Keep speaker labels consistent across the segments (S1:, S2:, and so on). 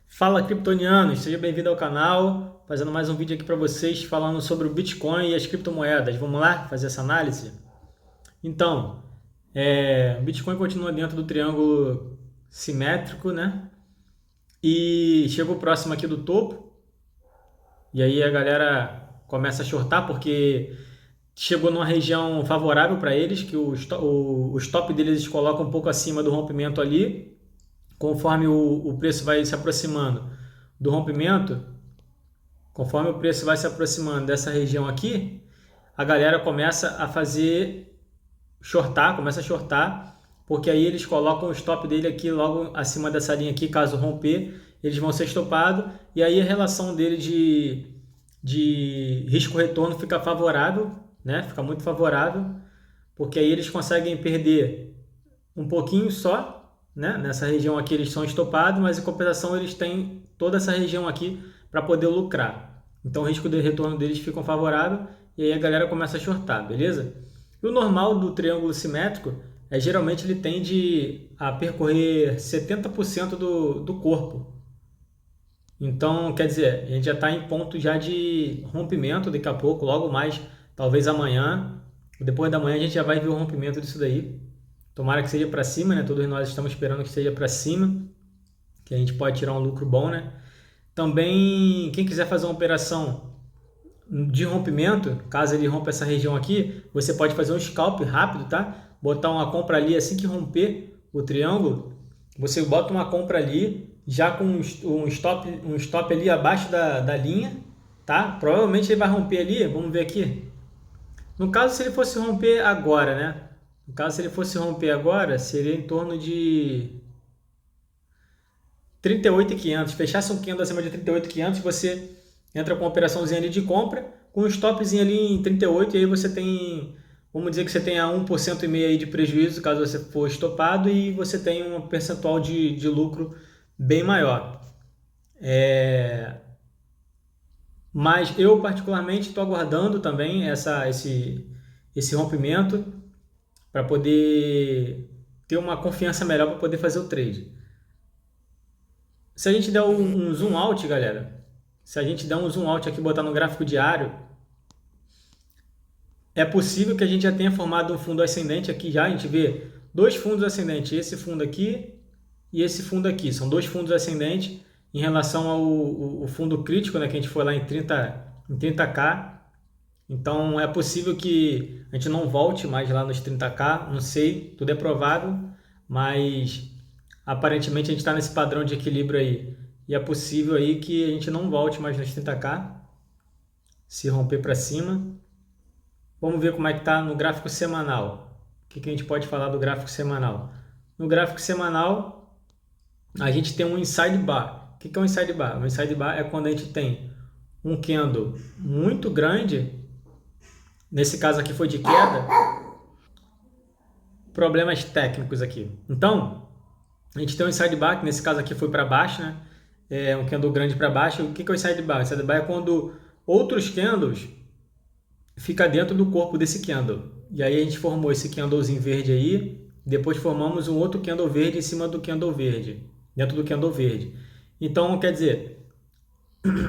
S1: Fala, criptonianos, seja bem-vindo ao canal, fazendo mais um vídeo aqui para vocês falando sobre o Bitcoin e as criptomoedas. Vamos lá fazer essa análise? Então, o Bitcoin continua dentro do triângulo simétrico, né? E chegou próximo aqui do topo, e aí a galera começa a shortar porque chegou numa região favorável para eles, que o stop deles eles colocam um pouco acima do rompimento ali. Conforme o preço vai se aproximando do rompimento, conforme o preço vai se aproximando dessa região aqui, a galera começa a fazer shortar, começa a shortar, porque aí eles colocam o stop dele aqui logo acima dessa linha aqui, caso romper, eles vão ser estopados, e aí a relação dele de risco-retorno fica favorável, né? Fica muito favorável, porque aí eles conseguem perder um pouquinho só, né? Nessa região aqui eles são estopados, mas em compensação eles têm toda essa região aqui para poder lucrar. Então o risco de retorno deles fica favorável e aí a galera começa a shortar, beleza? E o normal do triângulo simétrico é geralmente ele tende a percorrer 70% do corpo. Então, quer dizer, a gente já está em ponto já de rompimento daqui a pouco, logo mais, talvez amanhã, depois da manhã a gente já vai ver o rompimento disso daí. Tomara que seja para cima, né? Todos nós estamos esperando que seja para cima, que a gente pode tirar um lucro bom, né? Também, quem quiser fazer uma operação de rompimento, caso ele rompa essa região aqui, você pode fazer um scalp rápido, tá? Botar uma compra ali assim que romper o triângulo, você bota uma compra ali, já com um stop ali abaixo da linha, tá? Provavelmente ele vai romper ali, vamos ver aqui. No caso, se ele fosse romper agora, né? No caso, se ele fosse romper agora, seria em torno de 38.500. Fechasse um candle acima de 38.500, você entra com uma operaçãozinha ali de compra, com um stopzinho ali em 38, e aí você tem, vamos dizer que você tenha 1,5% aí de prejuízo, caso você for estopado, e você tem um percentual de lucro bem maior. Mas eu particularmente estou aguardando também esse rompimento para poder ter uma confiança melhor para poder fazer o trade. Se a gente der um zoom out, galera, se a gente der um zoom out aqui e botar no gráfico diário, é possível que a gente já tenha formado um fundo ascendente aqui já. A gente vê dois fundos ascendentes, esse fundo aqui e esse fundo aqui. São dois fundos ascendentes em relação ao fundo crítico, né, que a gente foi lá em 30K. Então é possível que a gente não volte mais lá nos 30K, não sei, tudo é provável, mas aparentemente a gente está nesse padrão de equilíbrio aí. E é possível aí que a gente não volte mais nos 30K, se romper para cima. Vamos ver como é que está no gráfico semanal. O que a gente pode falar do gráfico semanal? No gráfico semanal, a gente tem um inside bar. O que é um inside bar? Um inside bar é quando a gente tem um candle muito grande, nesse caso aqui foi de queda, problemas técnicos aqui. Então, a gente tem um inside bar, que nesse caso aqui foi para baixo, né? É um candle grande para baixo. O que é o inside bar? O inside bar é quando outros candles ficam dentro do corpo desse candle. E aí a gente formou esse candlezinho verde aí, depois formamos um outro candle verde em cima do candle verde, dentro do candle verde. Então, quer dizer,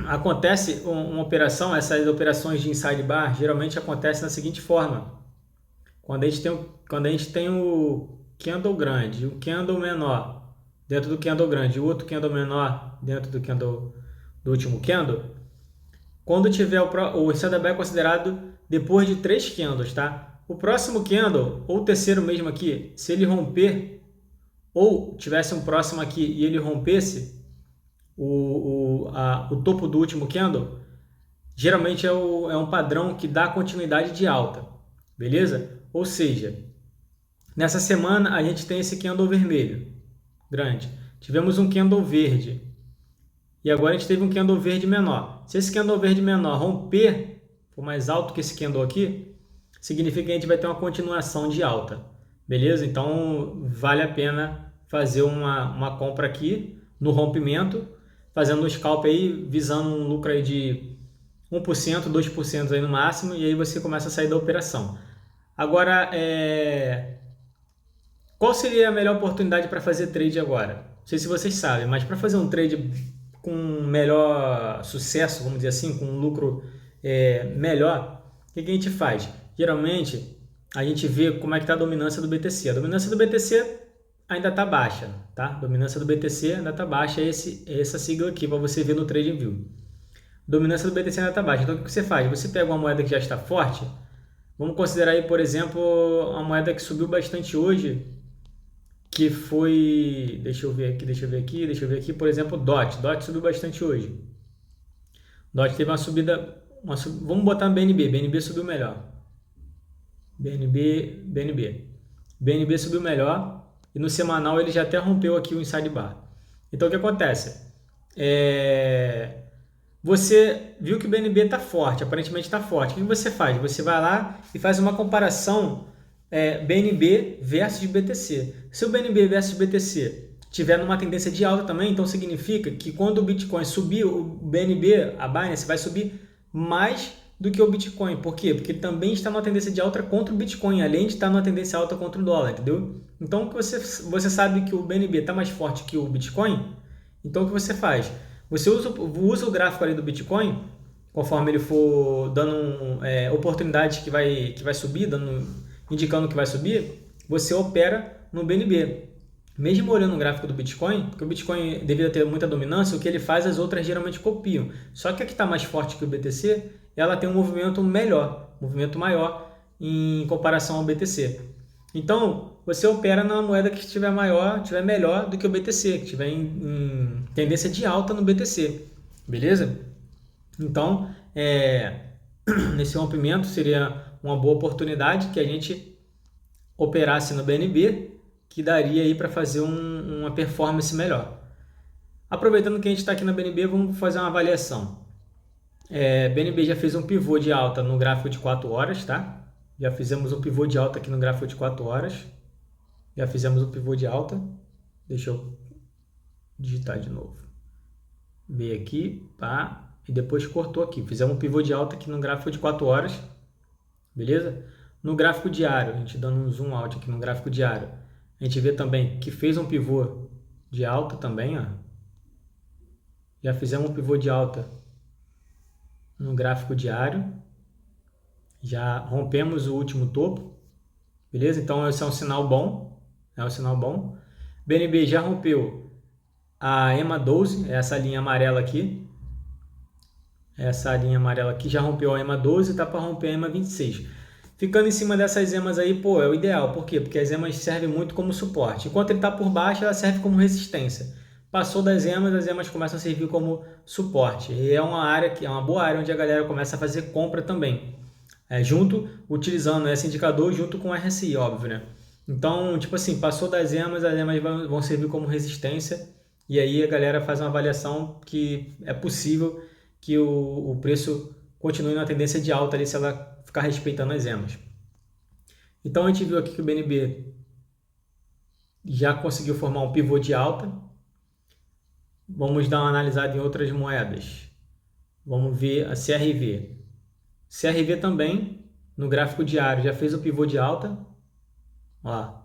S1: acontece uma operação, essas operações de inside bar geralmente acontecem da seguinte forma: quando a gente tem o candle grande, o candle menor dentro do candle grande e o outro candle menor dentro do candle do último candle, quando tiver o inside bar é considerado depois de 3 candles, tá? O próximo candle, ou o terceiro mesmo aqui, se ele romper, ou tivesse um próximo aqui e ele rompesse o topo do último candle, geralmente é um padrão que dá continuidade de alta, beleza? Ou seja, nessa semana a gente tem esse candle vermelho, grande. Tivemos um candle verde. E agora a gente teve um candle verde menor. Se esse candle verde menor romper, for mais alto que esse candle aqui, significa que a gente vai ter uma continuação de alta. Beleza? Então vale a pena fazer uma compra aqui no rompimento, fazendo um scalp aí, visando um lucro aí de 1%, 2% aí no máximo, e aí você começa a sair da operação. Agora, qual seria a melhor oportunidade para fazer trade agora? Não sei se vocês sabem, mas para fazer um trade com melhor sucesso, vamos dizer assim, com um lucro melhor, o que a gente faz? Geralmente, a gente vê como é que está a dominância do BTC. A dominância do BTC ainda está baixa, tá? A dominância do BTC ainda está baixa, essa sigla aqui para você ver no TradingView. Dominância do BTC ainda está baixa. Então, o que você faz? Você pega uma moeda que já está forte, vamos considerar aí, por exemplo, uma moeda que subiu bastante hoje, que foi, deixa eu ver aqui, por exemplo, DOT. DOT subiu bastante hoje. DOT teve uma subida, vamos botar no BNB. BNB subiu melhor. BNB subiu melhor e no semanal ele já até rompeu aqui o inside bar. Então o que acontece? Você viu que o BNB está forte, aparentemente está forte. O que você faz? Você vai lá e faz uma comparação BNB versus BTC. Se o BNB versus BTC tiver numa tendência de alta também, então significa que quando o Bitcoin subir, o BNB, a Binance, vai subir mais do que o Bitcoin. Por quê? Porque ele também está numa tendência de alta contra o Bitcoin, além de estar numa tendência alta contra o dólar, entendeu? Então, você sabe que o BNB está mais forte que o Bitcoin, então o que você faz? Você usa o gráfico ali do Bitcoin, conforme ele for dando oportunidades que vai subir, indicando que vai subir, você opera no BNB. Mesmo olhando o gráfico do Bitcoin, porque o Bitcoin, devido a ter muita dominância, o que ele faz, as outras geralmente copiam. Só que a que está mais forte que o BTC, ela tem um movimento maior em comparação ao BTC. Então, você opera na moeda que estiver melhor do que o BTC, que estiver em tendência de alta no BTC. Beleza? Então, nesse rompimento seria uma boa oportunidade que a gente operasse no BNB, que daria aí para fazer uma performance melhor. Aproveitando que a gente está aqui na BNB, vamos fazer uma avaliação. BNB já fez um pivô de alta no gráfico de 4 horas, tá? Já fizemos um pivô de alta aqui no gráfico de 4 horas. Já fizemos um pivô de alta. Deixa eu digitar de novo. B aqui, pá, e depois cortou aqui. Fizemos um pivô de alta aqui no gráfico de 4 horas. Beleza? No gráfico diário, a gente dando um zoom out aqui no gráfico diário, a gente vê também que fez um pivô de alta também, ó. Já fizemos um pivô de alta no gráfico diário. Já rompemos o último topo. Beleza? Então esse é um sinal bom. BNB já rompeu a EMA 12, essa linha amarela aqui. Essa linha amarela aqui já rompeu a EMA 12 e está para romper a EMA 26. Ficando em cima dessas EMAs aí, pô, é o ideal. Por quê? Porque as EMAs servem muito como suporte. Enquanto ele está por baixo, ela serve como resistência. Passou das EMAs, as EMAs começam a servir como suporte. E é uma área que é uma boa área onde a galera começa a fazer compra também. Utilizando esse indicador junto com o RSI, óbvio, né? Então, tipo assim, passou das EMAs, as EMAs vão servir como resistência. E aí a galera faz uma avaliação que é possível que o preço continue na tendência de alta ali se ela ficar respeitando as EMAs. Então a gente viu aqui que o BNB já conseguiu formar um pivô de alta. Vamos dar uma analisada em outras moedas. Vamos ver a CRV. CRV também, no gráfico diário, já fez o pivô de alta. Ó,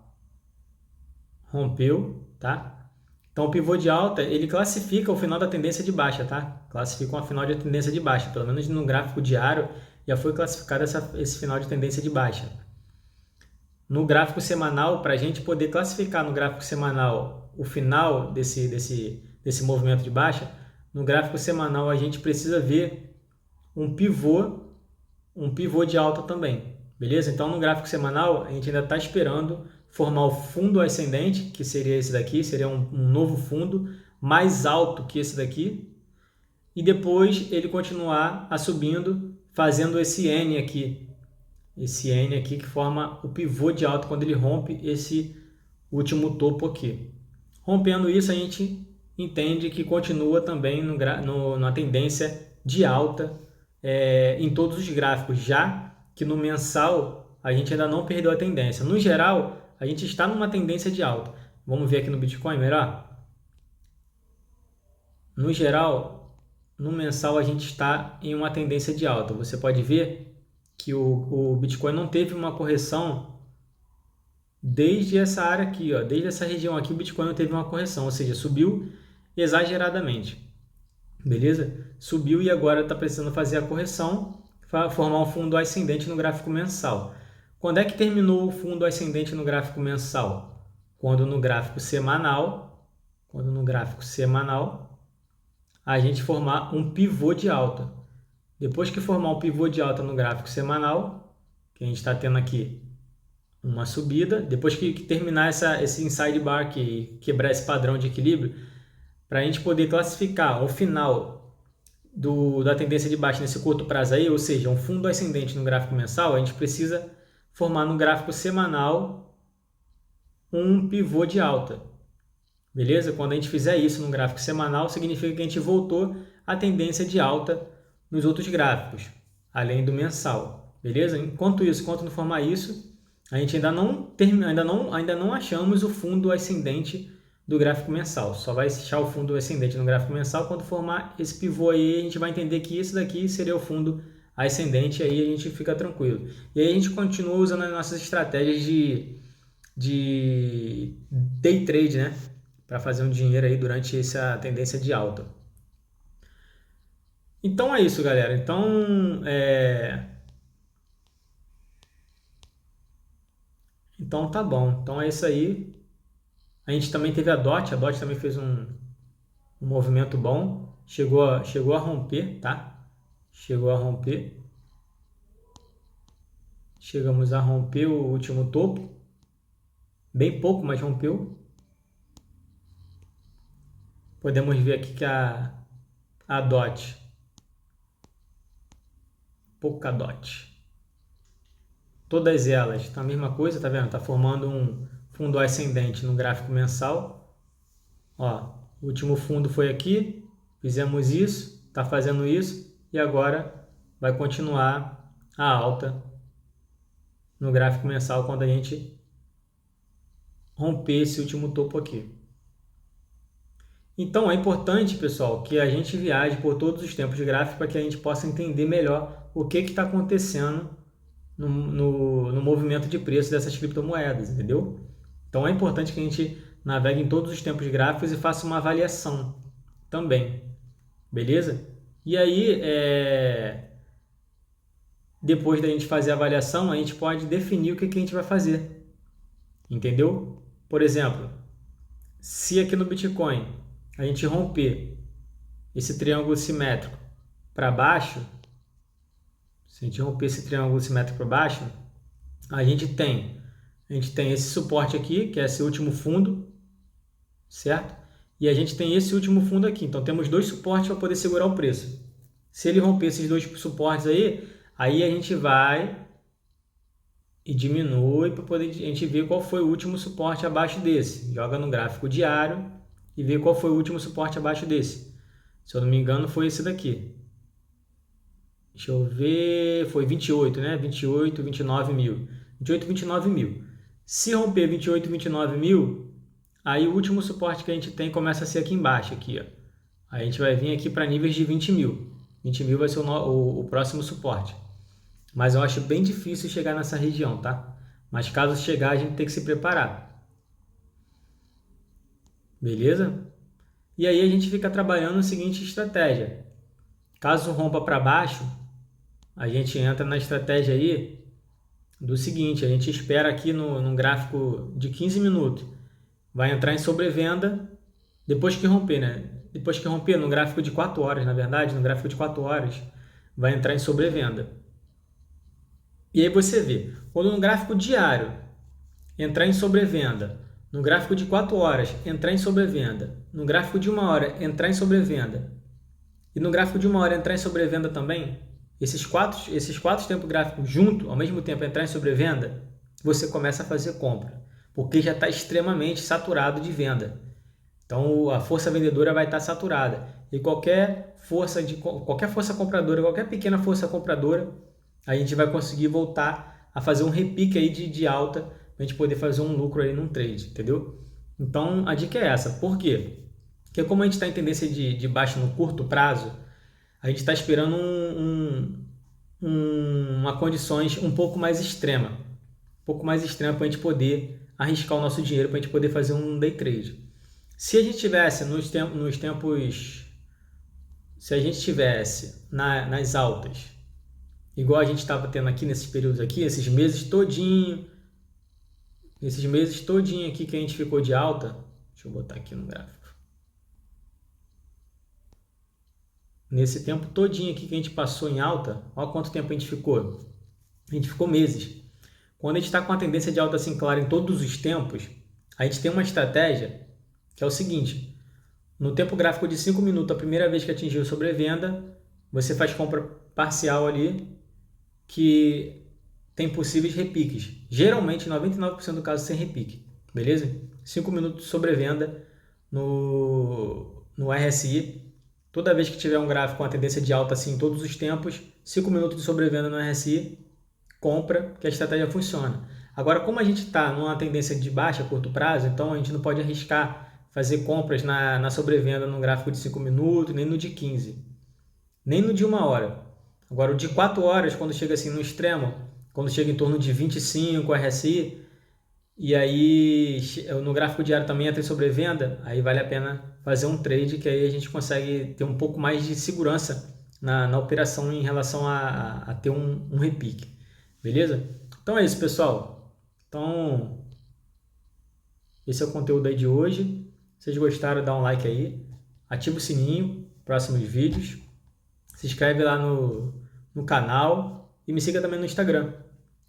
S1: rompeu, tá? Então o pivô de alta, ele classifica o final da tendência de baixa, tá? Classifica uma final de tendência de baixa. Pelo menos no gráfico diário já foi classificado esse final de tendência de baixa. No gráfico semanal, para a gente poder classificar no gráfico semanal o final desse movimento de baixa, no gráfico semanal a gente precisa ver um pivô de alta também, beleza? Então no gráfico semanal a gente ainda está esperando formar o fundo ascendente, que seria esse daqui, seria um novo fundo mais alto que esse daqui, e depois ele continuar subindo, fazendo esse N aqui que forma o pivô de alta quando ele rompe esse último topo aqui. Rompendo isso, a gente entende que continua também na tendência de alta em todos os gráficos, já que no mensal a gente ainda não perdeu a tendência. No geral, a gente está numa tendência de alta. Vamos ver aqui no Bitcoin melhor? No geral, no mensal a gente está em uma tendência de alta. Você pode ver que o Bitcoin não teve uma correção desde essa área aqui, ó, desde essa região aqui o Bitcoin não teve uma correção, ou seja, subiu exageradamente. beleza? Subiu e agora está precisando fazer a correção para formar um fundo ascendente no gráfico mensal. Quando é que terminou o fundo ascendente no gráfico mensal? Quando no gráfico semanal, a gente formar um pivô de alta. Depois que formar um pivô de alta no gráfico semanal, que a gente está tendo aqui uma subida, depois que terminar esse inside bar aqui, quebrar esse padrão de equilíbrio, para a gente poder classificar o final da tendência de baixa nesse curto prazo aí, ou seja, um fundo ascendente no gráfico mensal, a gente precisa formar no gráfico semanal um pivô de alta. Beleza? Quando a gente fizer isso no gráfico semanal, significa que a gente voltou à tendência de alta nos outros gráficos, além do mensal. Beleza? Enquanto não formar isso, a gente ainda não achamos o fundo ascendente do gráfico mensal. Só vai achar o fundo ascendente no gráfico mensal quando formar esse pivô aí, a gente vai entender que isso daqui seria o fundo ascendente, aí a gente fica tranquilo. E aí a gente continua usando as nossas estratégias de day trade, né? Para fazer um dinheiro aí durante essa tendência de alta. Então é isso, galera. Então tá bom. Então é isso aí. A gente também teve a DOT também fez um movimento bom. Chegou a romper, tá? Chegou a romper. Chegamos a romper o último topo. Bem pouco, mas rompeu. Podemos ver aqui que a DOT, Polkadot, todas elas tá a mesma coisa, tá vendo? Tá formando um fundo ascendente no gráfico mensal. Ó, o último fundo foi aqui, fizemos isso, tá fazendo isso e agora vai continuar a alta no gráfico mensal quando a gente romper esse último topo aqui. Então é importante, pessoal, que a gente viaje por todos os tempos de gráfico para que a gente possa entender melhor o que está acontecendo no movimento de preço dessas criptomoedas, entendeu? Então é importante que a gente navegue em todos os tempos de gráficos e faça uma avaliação também, beleza? E aí, depois da gente fazer a avaliação, a gente pode definir o que a gente vai fazer, entendeu? Por exemplo, se aqui no Bitcoin a gente romper esse triângulo simétrico para baixo, se a gente romper esse triângulo simétrico para baixo, a gente tem esse suporte aqui, que é esse último fundo, certo? E a gente tem esse último fundo aqui. Então temos dois suportes para poder segurar o preço. Se ele romper esses dois suportes aí a gente vai e diminui para poder a gente ver qual foi o último suporte abaixo desse. Joga no gráfico diário e ver qual foi o último suporte abaixo desse. Se eu não me engano, foi esse daqui. Deixa eu ver, foi 28, né? 28, 29 mil. 28, 29 mil. Se romper 28, 29 mil, aí o último suporte que a gente tem começa a ser aqui embaixo, aqui, ó. Aí a gente vai vir aqui para níveis de 20 mil. 20 mil vai ser o próximo suporte. Mas eu acho bem difícil chegar nessa região, tá? Mas caso chegar, a gente tem que se preparar. Beleza? E aí a gente fica trabalhando a seguinte estratégia. Caso rompa para baixo, a gente entra na estratégia aí do seguinte, a gente espera aqui no gráfico de 15 minutos, vai entrar em sobrevenda depois que romper, né? Depois que romper no gráfico de 4 horas, na verdade, no gráfico de 4 horas, vai entrar em sobrevenda. E aí você vê, quando no gráfico diário entrar em sobrevenda, no gráfico de 4 horas entrar em sobrevenda, no gráfico de 1 hora entrar em sobrevenda e no gráfico de 1 hora entrar em sobrevenda também, esses quatro tempos gráficos junto, ao mesmo tempo entrar em sobrevenda, você começa a fazer compra, porque já está extremamente saturado de venda. Então a força vendedora vai estar saturada e qualquer força compradora, qualquer pequena força compradora, a gente vai conseguir voltar a fazer um repique aí de alta para a gente poder fazer um lucro aí num trade, entendeu? Então a dica é essa. Por quê? Porque como a gente está em tendência de baixa no curto prazo, a gente está esperando uma condições um pouco mais extrema. Para a gente poder arriscar o nosso dinheiro, para a gente poder fazer um day trade. Se a gente tivesse nos tempos se a gente tivesse nas altas, igual a gente estava tendo aqui nesses períodos aqui, esses meses todinho aqui que a gente ficou de alta, deixa eu botar aqui no gráfico. Nesse tempo todinho aqui que a gente passou em alta, olha quanto tempo a gente ficou. A gente ficou meses. Quando a gente está com a tendência de alta assim clara em todos os tempos, a gente tem uma estratégia que é o seguinte: no tempo gráfico de 5 minutos, a primeira vez que atingiu sobrevenda, você faz compra parcial ali, que tem possíveis repiques. Geralmente, 99% do caso, sem repique. Beleza? 5 minutos de sobrevenda no RSI. Toda vez que tiver um gráfico com a tendência de alta assim em todos os tempos, 5 minutos de sobrevenda no RSI, compra, que a estratégia funciona. Agora, como a gente está numa tendência de baixa a curto prazo, então a gente não pode arriscar fazer compras na sobrevenda no gráfico de 5 minutos, nem no de 15, nem no de 1 hora. Agora, o de 4 horas, quando chega assim no extremo, quando chega em torno de 25 RSI, e aí no gráfico diário também entra em sobrevenda, aí vale a pena fazer um trade, que aí a gente consegue ter um pouco mais de segurança na operação em relação a ter um repique. Beleza? Então é isso, pessoal. Então, esse é o conteúdo aí de hoje. Se vocês gostaram, dá um like aí. Ativa o sininho, próximos vídeos. Se inscreve lá no canal e me siga também no Instagram.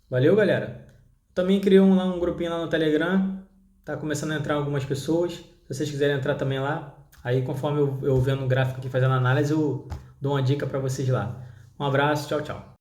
S1: Valeu, galera! Também criei um grupinho lá no Telegram. Tá começando a entrar algumas pessoas. Se vocês quiserem entrar também lá, aí conforme eu vendo o gráfico aqui fazendo análise, eu dou uma dica para vocês lá. Um abraço, tchau, tchau.